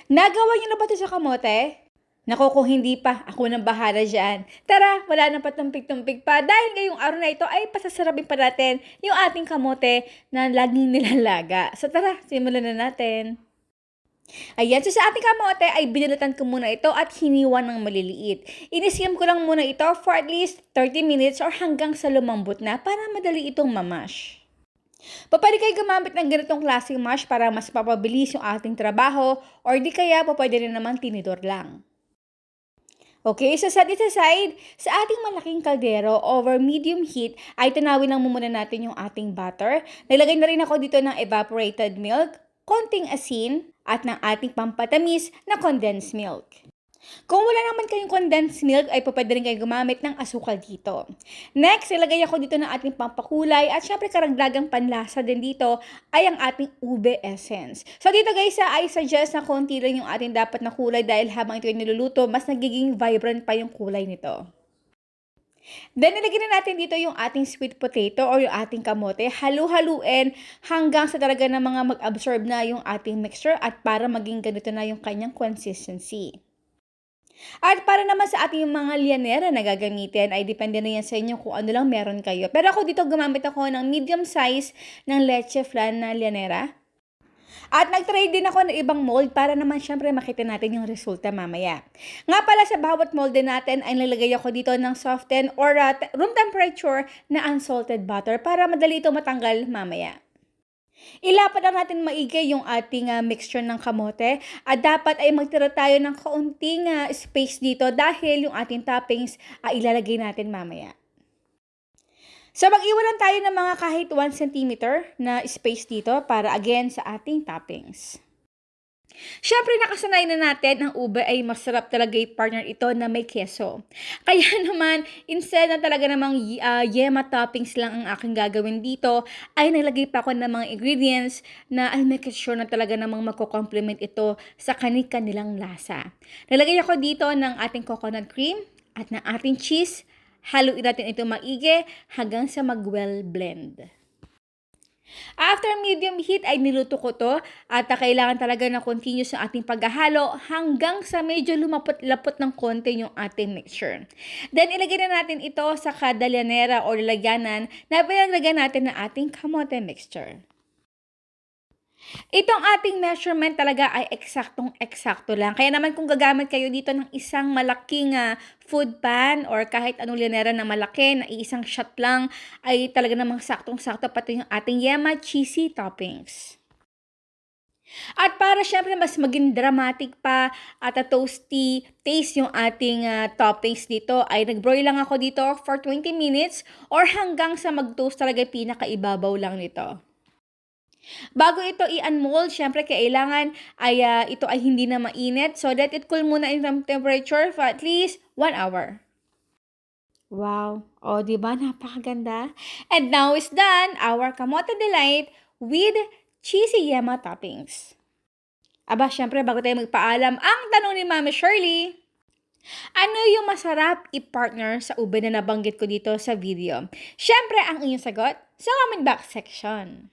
Nagawa niyo na ba 'to sa kamote? Naku, kung hindi pa, ako nang bahala diyan. Tara, wala nang patumpik-tumpik pa dahil ngayong araw na ito ay pasasarapin pa natin yung ating kamote na laging nilalaga. So tara, simulan na natin. Ayan, so sa ating kamote ay binulatan ko muna ito at hiniwa ng maliliit. Iniskim ko lang muna ito for at least 30 minutes or hanggang sa lumambot na para madali itong mamash. Papwede kayo gumamit ng ganitong klaseng mash para mas papabilis yung ating trabaho or di kaya pwede rin naman tinidor lang. Okay, so set it aside. Sa ating malaking kaldero over medium heat ay tunawin lang muna natin yung ating butter. Nilagay na rin ako dito ng evaporated milk, konting asin, at ng ating pampatamis na condensed milk. Kung wala naman kayong condensed milk, ay pwede rin kayo gumamit ng asukal dito. Next, ilagay ako dito ng ating pampakulay at syempre karagdagang panlasa din dito ay ang ating ube essence. So dito guys, I suggest na konti lang yung ating dapat na kulay dahil habang ito ay niluluto, mas nagiging vibrant pa yung kulay nito. Then, ilagay na natin dito yung ating sweet potato or yung ating kamote. Halu-haluin hanggang sa talaga na mga mag-absorb na yung ating mixture at para maging ganito na yung kanyang consistency. At para naman sa ating mga lianera na gagamitin, ay depende na yan sa inyo kung ano lang meron kayo. Pero ako dito gumamit ako ng medium size ng leche flan na lianera. At nag-try din ako ng ibang mold para naman syempre makita natin yung resulta mamaya. Nga pala sa bawat mold din natin ay nilagay ako dito ng soften or room temperature na unsalted butter para madali ito matanggal mamaya. Ilapat lang natin maigi yung ating mixture ng kamote at dapat ay magtira tayo ng kaunting space dito dahil yung ating toppings ay ilalagay natin mamaya. So mag-iwan lang tayo ng mga kahit 1 cm na space dito para again sa ating toppings. Siyempre, nakasanay na natin ang ube ay masarap talaga i-partner ito na may keso. Kaya naman, instead na talaga namang yema toppings lang ang aking gagawin dito, ay nalagay pa ako ng mga ingredients na I'll make sure na talaga namang magko-complement ito sa kanilang lasa. Nalagay ako dito ng ating coconut cream at ng ating cheese. Haluin natin ito maigi hanggang sa mag-well blend. After medium heat ay niluto ko to at kailangan talaga na continuous ang ating paghahalo hanggang sa medyo lumapot-lapot ng konti yung ating mixture. Then ilagay na natin ito sa kada lianera o lalagyanan na pinaglagyan natin ng ating kamote mixture. Itong ating measurement talaga ay eksaktong-eksakto lang. Kaya naman kung gagamit kayo dito ng isang malaking food pan or kahit anong lianera na malaki na isang shot lang ay talaga namang saktong-sakto pati yung ating yema cheesy toppings. At para syempre mas maging dramatic pa at toasty taste yung ating toppings dito ay nag-broil lang ako dito for 20 minutes or hanggang sa mag-toast talaga pinakaibabaw lang nito. Bago ito i-unmold, syempre kailangan ay ito ay hindi na mainit so let it cool muna in temperature for at least 1 hour. Wow! O, di ba? Napakaganda. And now is done our kamote delight with cheesy yema toppings. Aba, syempre bago tayo magpaalam, ang tanong ni Mami Shirley, ano yung masarap i-partner sa ube na nabanggit ko dito sa video? Syempre, ang inyong sagot sa comment box section.